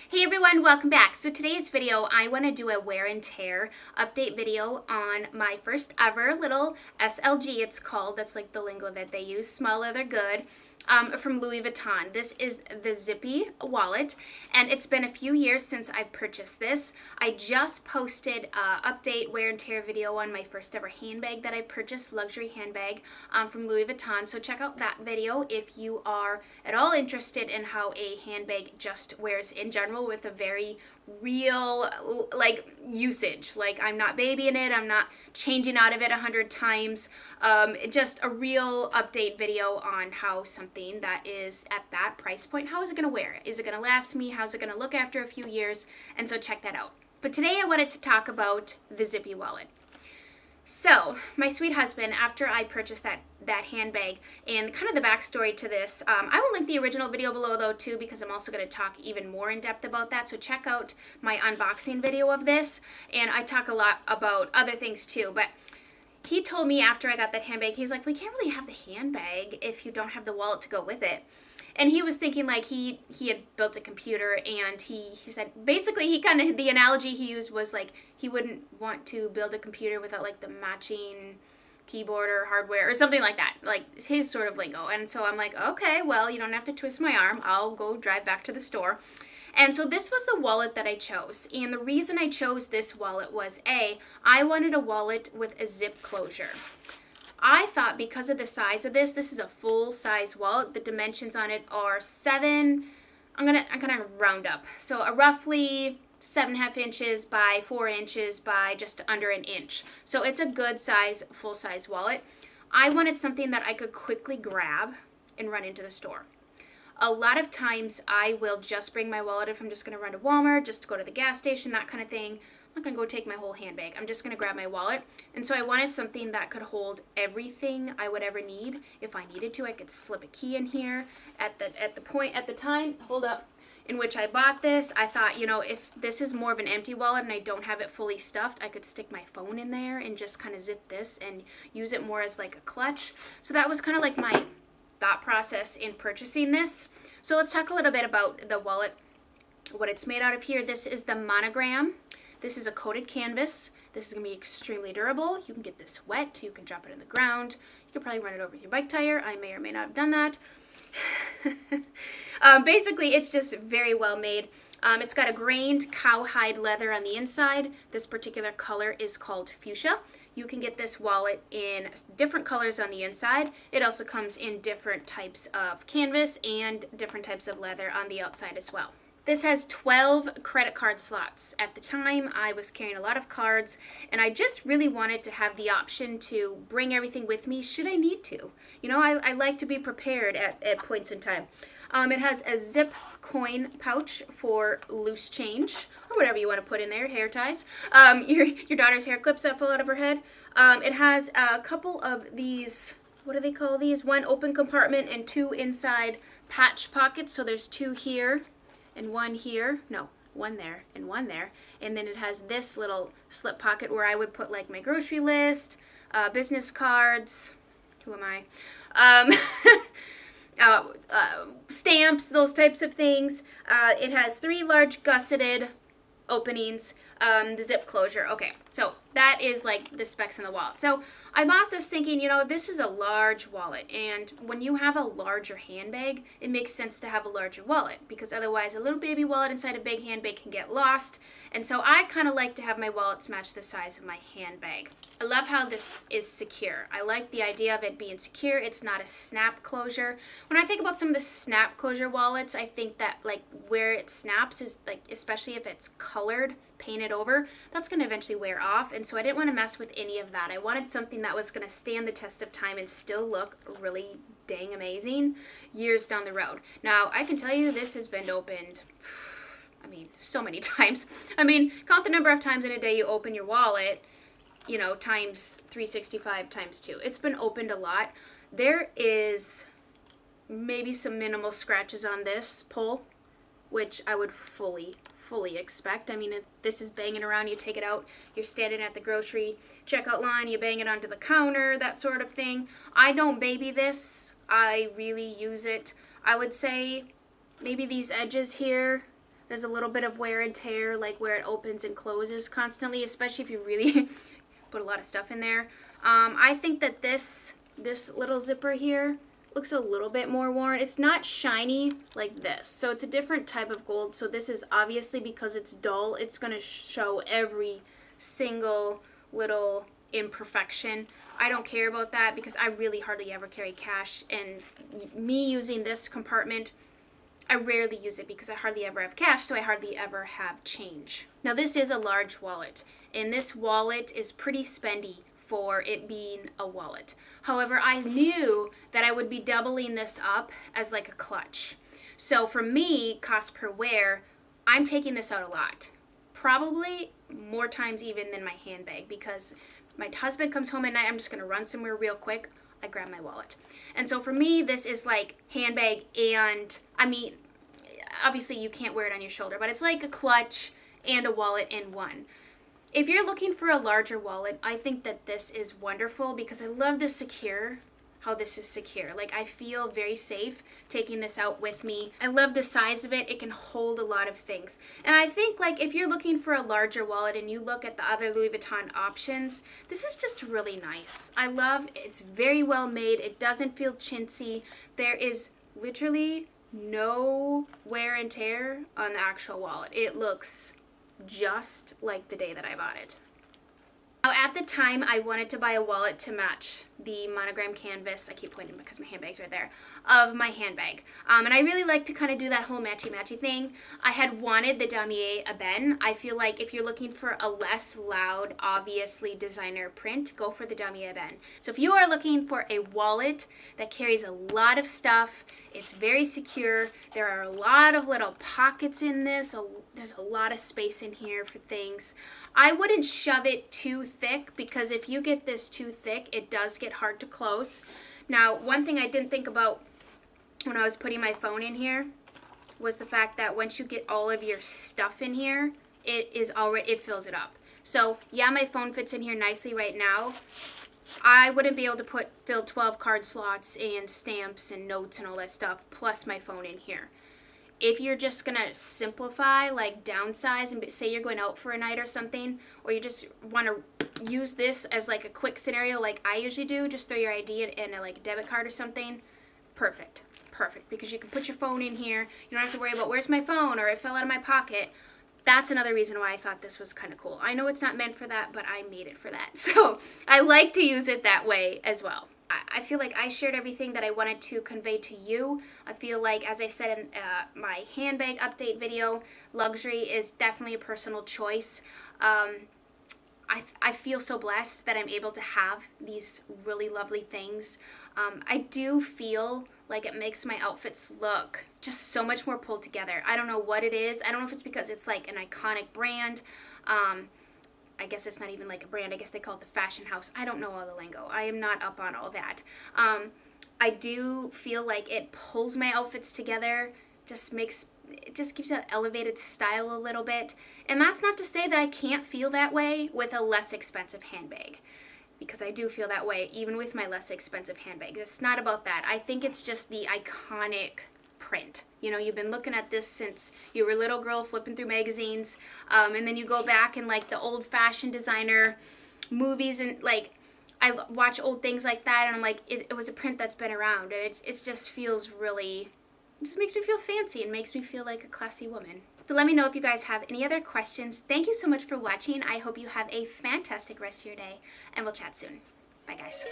Hey everyone, welcome back. So today's video, I want to do a wear and tear update video on my first ever little SLG, it's called. That's like the lingo that they use, small leather good, from Louis Vuitton. This is the Zippy wallet, and it's been a few years since I purchased this. I just posted an update wear and tear video on my first ever handbag that I purchased, luxury handbag from Louis Vuitton. So check out that video if you are at all interested in how a handbag just wears in general, with a very real usage. Like, I'm not babying it, I'm not changing out of it 100 times. Just a real update video on how something that is at that price point, how is it going to wear? Is it going to last me? How's it going to look after a few years? And so check that out. But today I wanted to talk about the Zippy wallet. So, my sweet husband, after I purchased that handbag, and kind of the backstory to this, I will link the original video below though too, because I'm also going to talk even more in depth about that. So check out my unboxing video of this, and I talk a lot about other things too. But he told me after I got that handbag, he's like, we can't really have the handbag if you don't have the wallet to go with it. And he was thinking like he had built a computer, and he said basically the analogy he used was like he wouldn't want to build a computer without like the matching keyboard or hardware or something like that, like his sort of lingo. And so I'm like, okay, well, you don't have to twist my arm. I'll go drive back to the store. And so this was the wallet that I chose. And the reason I chose this wallet was I wanted a wallet with a zip closure. I thought because of the size of this is a full size wallet. The dimensions on it are 7, I'm gonna round up. So a roughly 7.5 inches by 4 inches by just under an inch. So it's a good size, full size wallet. I wanted something that I could quickly grab and run into the store. A lot of times I will just bring my wallet if I'm just gonna run to Walmart, just to go to the gas station, that kind of thing. I'm not going to go take my whole handbag. I'm just going to grab my wallet. And so I wanted something that could hold everything I would ever need. If I needed to, I could slip a key in here. At the time, in which I bought this, I thought, if this is more of an empty wallet and I don't have it fully stuffed, I could stick my phone in there and just kind of zip this and use it more as like a clutch. So that was kind of like my thought process in purchasing this. So let's talk a little bit about the wallet, what it's made out of here. This is the Monogram. This is a coated canvas. This is going to be extremely durable. You can get this wet. You can drop it in the ground. You could probably run it over with your bike tire. I may or may not have done that. Basically, it's just very well made. It's got a grained cowhide leather on the inside. This particular color is called fuchsia. You can get this wallet in different colors on the inside. It also comes in different types of canvas and different types of leather on the outside as well. This has 12 credit card slots. At the time, I was carrying a lot of cards, and I just really wanted to have the option to bring everything with me should I need to. I like to be prepared at points in time. It has a zip coin pouch for loose change, or whatever you want to put in there, hair ties, your daughter's hair clips that fall out of her head. It has a couple of these, what do they call these? One open compartment and 2 inside patch pockets, so there's 2 here. And 1 here, no, 1 there and 1 there. And then it has this little slip pocket where I would put like my grocery list, business cards, who am I? Stamps, those types of things. It has 3 large gusseted openings, the zip closure. Okay, so that is like the specs in the wallet. So I bought this thinking, this is a large wallet, and when you have a larger handbag, it makes sense to have a larger wallet, because otherwise a little baby wallet inside a big handbag can get lost. And so I kind of like to have my wallets match the size of my handbag. I love how this is secure. I like the idea of it being secure. It's not a snap closure. When I think about some of the snap closure wallets, I think that like where it snaps is like, especially if it's colored, painted over, that's going to eventually wear off. And so I didn't want to mess with any of that. I wanted something that was going to stand the test of time and still look really dang amazing years down the road. Now, I can tell you this has been opened, so many times. Count the number of times in a day you open your wallet, times 365 times 2. It's been opened a lot. There is maybe some minimal scratches on this pull, which I would fully expect. If this is banging around, you take it out, you're standing at the grocery checkout line, you bang it onto the counter, that sort of thing. I don't baby this. I really use it. I would say maybe these edges here There's a little bit of wear and tear, like where it opens and closes constantly, especially if you really put a lot of stuff in there. I think that this little zipper here looks a little bit more worn. It's not shiny like this, so it's a different type of gold. So this is obviously, because it's dull, it's going to show every single little imperfection. I don't care about that because I really hardly ever carry cash, and me using this compartment, I rarely use it because I hardly ever have cash, so I hardly ever have change. Now this is a large wallet, and this wallet is pretty spendy for it being a wallet. However, I knew that I would be doubling this up as like a clutch. So for me, cost per wear, I'm taking this out a lot. Probably more times even than my handbag, because my husband comes home at night, I'm just gonna run somewhere real quick, I grab my wallet. And so for me, this is like handbag, and I mean, obviously you can't wear it on your shoulder, but it's like a clutch and a wallet in one. If you're looking for a larger wallet, I think that this is wonderful because I love how this is secure. Like, I feel very safe taking this out with me. I love the size of it. It can hold a lot of things. And I think, like, if you're looking for a larger wallet and you look at the other Louis Vuitton options, this is just really nice. I love it's very well made. It doesn't feel chintzy. There is literally no wear and tear on the actual wallet. It looks just like the day that I bought it. Now, at the time, I wanted to buy a wallet to match the monogram canvas, I keep pointing because my handbag's right there, of my handbag. And I really like to kind of do that whole matchy-matchy thing. I had wanted the Damier Ebene. I feel like if you're looking for a less loud, obviously designer print, go for the Damier Ebene. So if you are looking for a wallet that carries a lot of stuff, it's very secure, there are a lot of little pockets in this, there's a lot of space in here for things. I wouldn't shove it too thick, because if you get this too thick, it does get hard to close. Now, one thing I didn't think about when I was putting my phone in here was the fact that once you get all of your stuff in here, it fills it up. So yeah, my phone fits in here nicely right now. I wouldn't be able to fill 12 card slots and stamps and notes and all that stuff, plus my phone in here. If you're just gonna simplify, like downsize, and say you're going out for a night or something, or you just want to use this as like a quick scenario like I usually do, just throw your ID in a like debit card or something, perfect, because you can put your phone in here. You don't have to worry about where's my phone or it fell out of my pocket. That's another reason why I thought this was kind of cool. I know it's not meant for that, but I made it for that. So I like to use it that way as well. I feel like I shared everything that I wanted to convey to you. I feel like, as I said in my handbag update video, luxury is definitely a personal choice. I feel so blessed that I'm able to have these really lovely things. I do feel like it makes my outfits look just so much more pulled together. I don't know what it is. I don't know if it's because it's like an iconic brand. I guess it's not even like a brand. I guess they call it the fashion house. I don't know all the lingo. I am not up on all that. I do feel like it pulls my outfits together, it just gives that elevated style a little bit. And that's not to say that I can't feel that way with a less expensive handbag, because I do feel that way even with my less expensive handbag. It's not about that. I think it's just the iconic print. You know, you've been looking at this since you were a little girl flipping through magazines, and then you go back and like the old fashion designer movies, and like I watch old things like that, and I'm like, it was a print that's been around, and it just feels really, it just makes me feel fancy and makes me feel like a classy woman. So let me know if you guys have any other questions. Thank you so much for watching. I hope you have a fantastic rest of your day, and we'll chat soon. Bye guys.